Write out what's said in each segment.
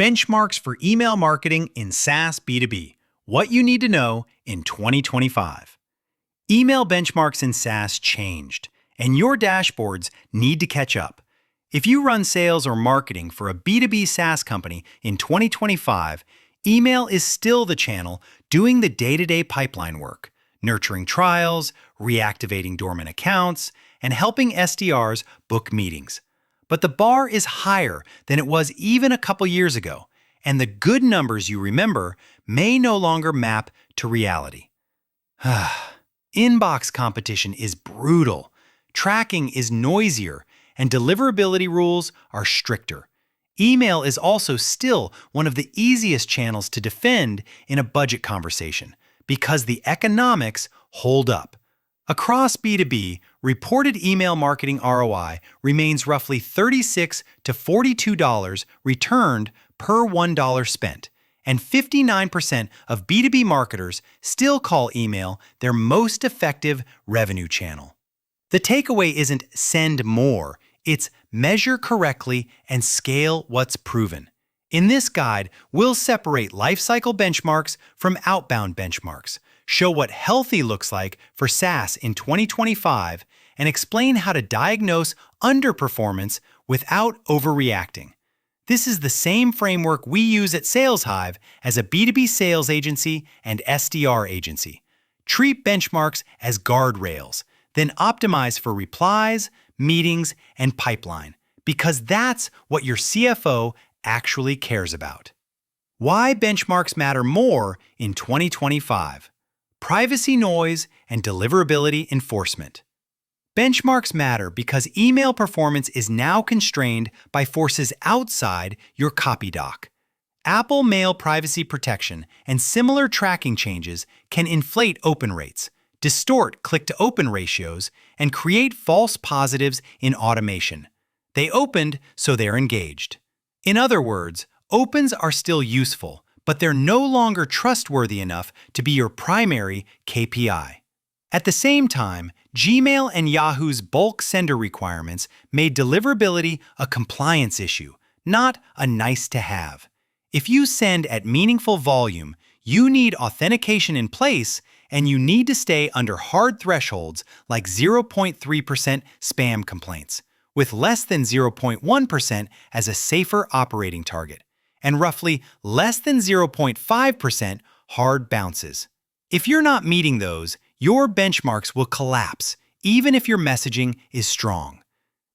Benchmarks for email marketing in SaaS B2B. What you need to know in 2025. Email benchmarks in SaaS changed, and your dashboards need to catch up. If you run sales or marketing for a B2B SaaS company in 2025, email is still the channel doing the day-to-day pipeline work, nurturing trials, reactivating dormant accounts, and helping SDRs book meetings. But the bar is higher than it was even a couple years ago, and the good numbers you remember may no longer map to reality. Inbox competition is brutal, tracking is noisier, and deliverability rules are stricter. Email is also still one of the easiest channels to defend in a budget conversation because the economics hold up. Across B2B, reported email marketing ROI remains roughly $36 to $42 returned per $1 spent, and 59% of B2B marketers still call email their most effective revenue channel. The takeaway isn't send more, it's measure correctly and scale what's proven. In this guide, we'll separate lifecycle benchmarks from outbound benchmarks, show what healthy looks like for SaaS in 2025, and explain how to diagnose underperformance without overreacting. This is the same framework we use at SalesHive as a B2B sales agency and SDR agency. Treat benchmarks as guardrails, then optimize for replies, meetings, and pipeline, because that's what your CFO actually cares about. Why benchmarks matter more in 2025. Privacy noise and deliverability enforcement. Benchmarks matter because email performance is now constrained by forces outside your copy doc. Apple Mail privacy protection and similar tracking changes can inflate open rates, distort click-to-open ratios, and create false positives in automation. They opened, so they're engaged. In other words, opens are still useful, but they're no longer trustworthy enough to be your primary KPI. At the same time, Gmail and Yahoo's bulk sender requirements made deliverability a compliance issue, not a nice-to-have. If you send at meaningful volume, you need authentication in place, and you need to stay under hard thresholds like 0.3% spam complaints, with less than 0.1% as a safer operating target, and roughly less than 0.5% hard bounces. If you're not meeting those, your benchmarks will collapse, even if your messaging is strong.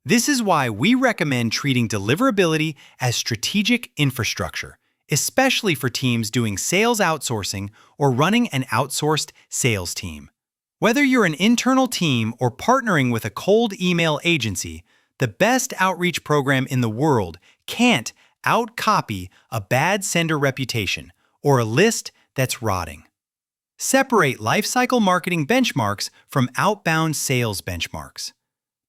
This is why we recommend treating deliverability as strategic infrastructure, especially for teams doing sales outsourcing or running an outsourced sales team. Whether you're an internal team or partnering with a cold email agency, the best outreach program in the world can't outcopy a bad sender reputation or a list that's rotting. Separate lifecycle marketing benchmarks from outbound sales benchmarks.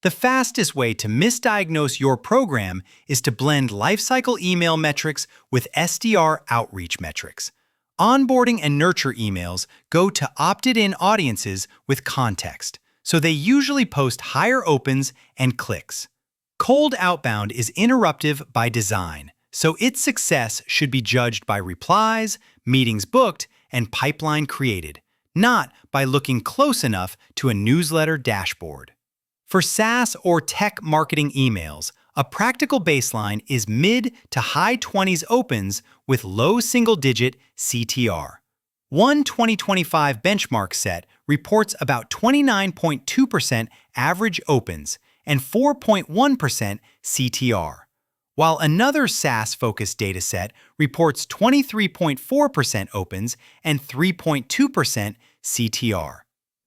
The fastest way to misdiagnose your program is to blend lifecycle email metrics with SDR outreach metrics. Onboarding and nurture emails go to opted-in audiences with context, so they usually post higher opens and clicks. Cold outbound is interruptive by design, so its success should be judged by replies, meetings booked, and pipeline created, not by looking close enough to a newsletter dashboard. For SaaS or tech marketing emails, a practical baseline is mid to high 20s opens with low single-digit CTR. One 2025 benchmark set reports about 29.2% average opens and 4.1% CTR, while another SaaS-focused dataset reports 23.4% opens and 3.2% CTR.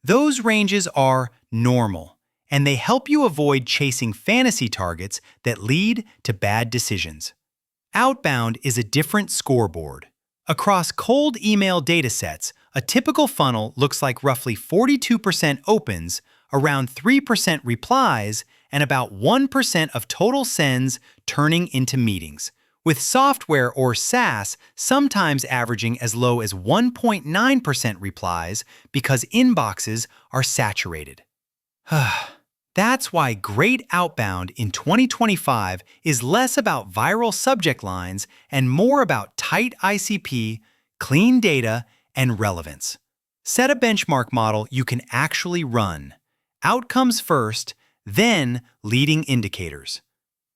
Those ranges are normal, and they help you avoid chasing fantasy targets that lead to bad decisions. Outbound is a different scoreboard. Across cold email datasets, a typical funnel looks like roughly 42% opens, around 3% replies, and about 1% of total sends turning into meetings, with software or SaaS sometimes averaging as low as 1.9% replies because inboxes are saturated. That's why great outbound in 2025 is less about viral subject lines and more about tight ICP, clean data, and relevance. Set a benchmark model you can actually run. Outcomes first, then leading indicators.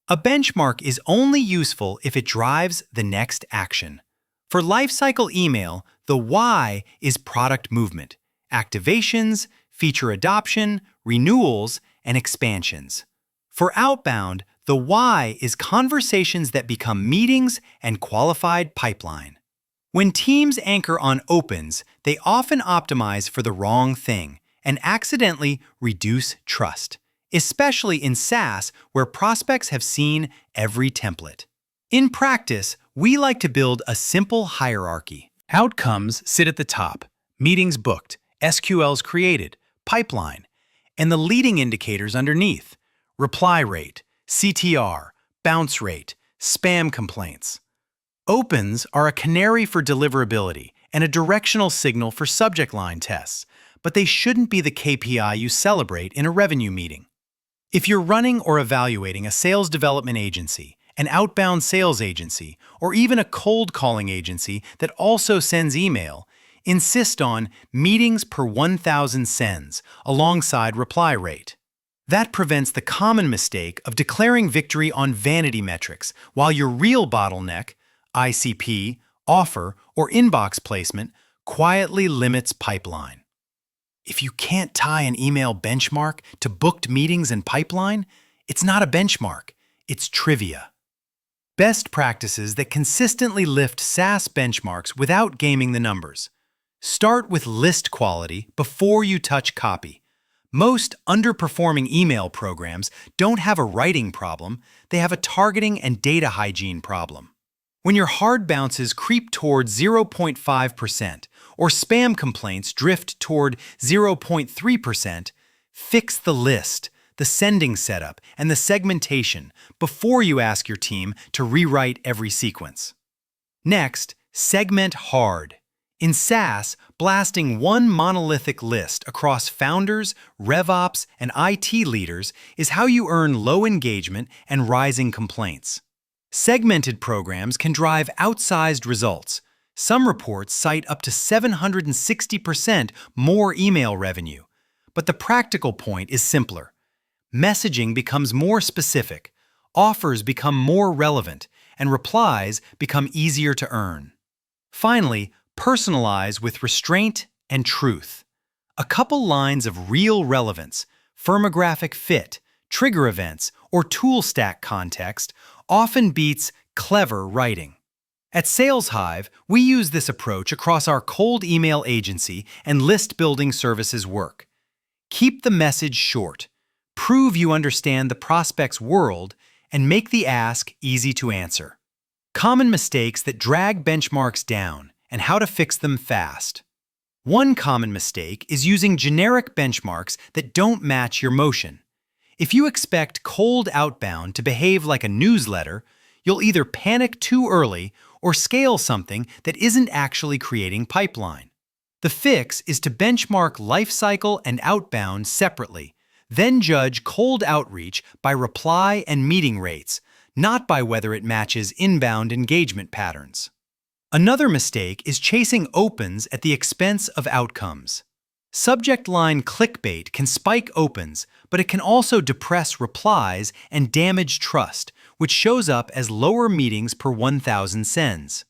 A benchmark is only useful if it drives the next action. For lifecycle email, the why is product movement, activations, feature adoption, renewals, and expansions. For outbound, the why is conversations that become meetings and qualified pipeline. When teams anchor on opens, they often optimize for the wrong thing and accidentally reduce trust, especially in SaaS where prospects have seen every template. In practice, we like to build a simple hierarchy. Outcomes sit at the top, meetings booked, SQLs created, pipeline, and the leading indicators underneath: reply rate, CTR, bounce rate, spam complaints. Opens are a canary for deliverability and a directional signal for subject line tests, but they shouldn't be the KPI you celebrate in a revenue meeting. If you're running or evaluating a sales development agency, an outbound sales agency, or even a cold calling agency that also sends email, insist on meetings per 1,000 sends alongside reply rate. That prevents the common mistake of declaring victory on vanity metrics while your real bottleneck, ICP, offer, or inbox placement, quietly limits pipeline. If you can't tie an email benchmark to booked meetings and pipeline, it's not a benchmark, it's trivia. Best practices that consistently lift SaaS benchmarks without gaming the numbers. Start with list quality before you touch copy. Most underperforming email programs don't have a writing problem, they have a targeting and data hygiene problem. When your hard bounces creep toward 0.5% or spam complaints drift toward 0.3%, fix the list, the sending setup, and the segmentation before you ask your team to rewrite every sequence. Next, segment hard. In SaaS, blasting one monolithic list across founders, RevOps, and IT leaders is how you earn low engagement and rising complaints. Segmented programs can drive outsized results. Some reports cite up to 760% more email revenue. But the practical point is simpler. Messaging becomes more specific, offers become more relevant, and replies become easier to earn. Finally, personalize with restraint and truth. A couple lines of real relevance, firmographic fit, trigger events, or tool stack context often beats clever writing. At SalesHive, we use this approach across our cold email agency and list building services work. Keep the message short, prove you understand the prospect's world, and make the ask easy to answer. Common mistakes that drag benchmarks down and how to fix them fast. One common mistake is using generic benchmarks that don't match your motion. If you expect cold outbound to behave like a newsletter, you'll either panic too early or scale something that isn't actually creating pipeline. The fix is to benchmark lifecycle and outbound separately, then judge cold outreach by reply and meeting rates, not by whether it matches inbound engagement patterns. Another mistake is chasing opens at the expense of outcomes. Subject line clickbait can spike opens, but it can also depress replies and damage trust, which shows up as lower meetings per 1,000 sends.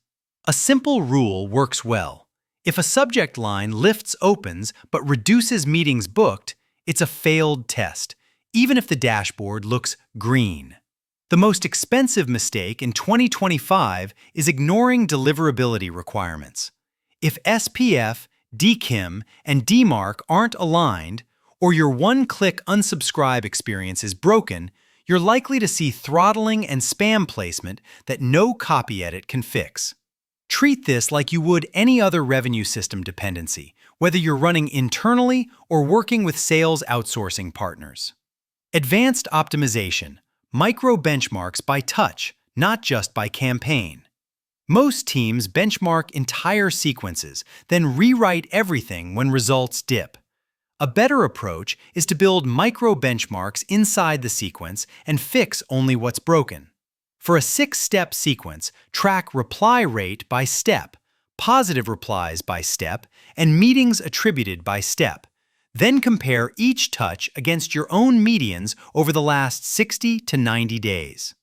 A simple rule works well. If a subject line lifts opens but reduces meetings booked, it's a failed test, even if the dashboard looks green. The most expensive mistake in 2025 is ignoring deliverability requirements. If SPF, DKIM, and DMARC aren't aligned, or your one-click unsubscribe experience is broken, you're likely to see throttling and spam placement that no copy edit can fix. Treat this like you would any other revenue system dependency, whether you're running internally or working with sales outsourcing partners. Advanced optimization, micro benchmarks by touch, not just by campaign. Most teams benchmark entire sequences, then rewrite everything when results dip. A better approach is to build micro benchmarks inside the sequence and fix only what's broken. For a 6-step sequence, track reply rate by step, positive replies by step, and meetings attributed by step. Then compare each touch against your own medians over the last 60 to 90 days.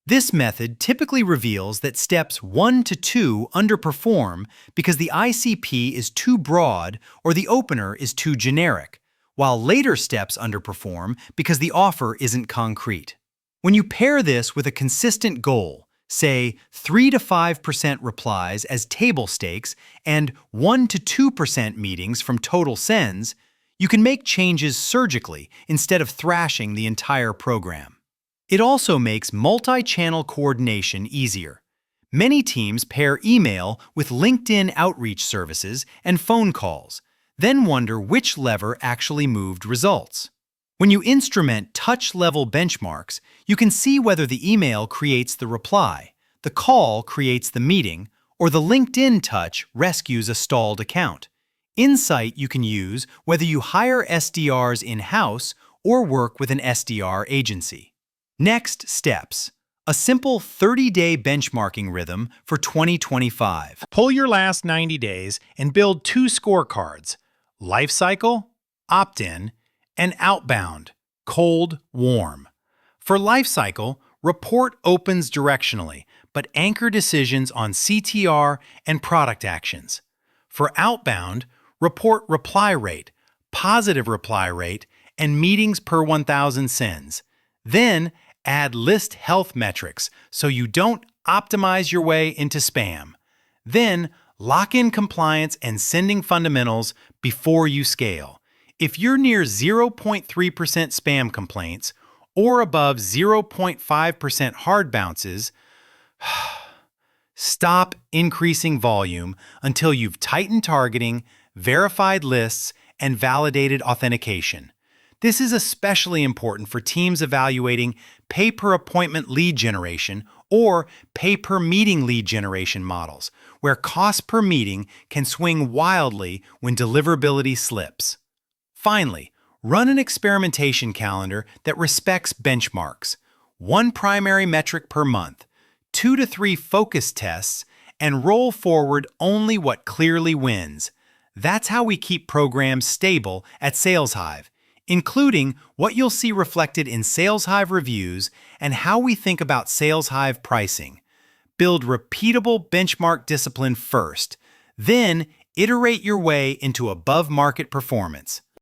This method typically reveals that steps 1 to 2 underperform because the ICP is too broad or the opener is too generic, while later steps underperform because the offer isn't concrete. When you pair this with a consistent goal, say 3 to 5% replies as table stakes and 1 to 2% meetings from total sends, you can make changes surgically instead of thrashing the entire program. It also makes multi-channel coordination easier. Many teams pair email with LinkedIn outreach services and phone calls, then wonder which lever actually moved results. When you instrument touch-level benchmarks, you can see whether the email creates the reply, the call creates the meeting, or the LinkedIn touch rescues a stalled account. Insight you can use whether you hire SDRs in-house or work with an SDR agency. Next steps. A simple 30-day benchmarking rhythm for 2025. Pull your last 90 days and build 2 scorecards: lifecycle, opt-in, and outbound, cold, warm. For lifecycle, report opens directionally, but anchor decisions on CTR and product actions. For outbound, report reply rate, positive reply rate, and meetings per 1,000 sends. Then, add list health metrics so you don't optimize your way into spam. Then, lock in compliance and sending fundamentals before you scale. If you're near 0.3% spam complaints or above 0.5% hard bounces, stop increasing volume until you've tightened targeting, verified lists, and validated authentication. This is especially important for teams evaluating pay-per-appointment lead generation or pay-per-meeting lead generation models, where cost per meeting can swing wildly when deliverability slips. Finally, run an experimentation calendar that respects benchmarks: 1 primary metric per month, 2 to 3 focus tests, and roll forward only what clearly wins. That's how we keep programs stable at SalesHive, including what you'll see reflected in SalesHive reviews and how we think about SalesHive pricing. Build repeatable benchmark discipline first, then iterate your way into above-market performance.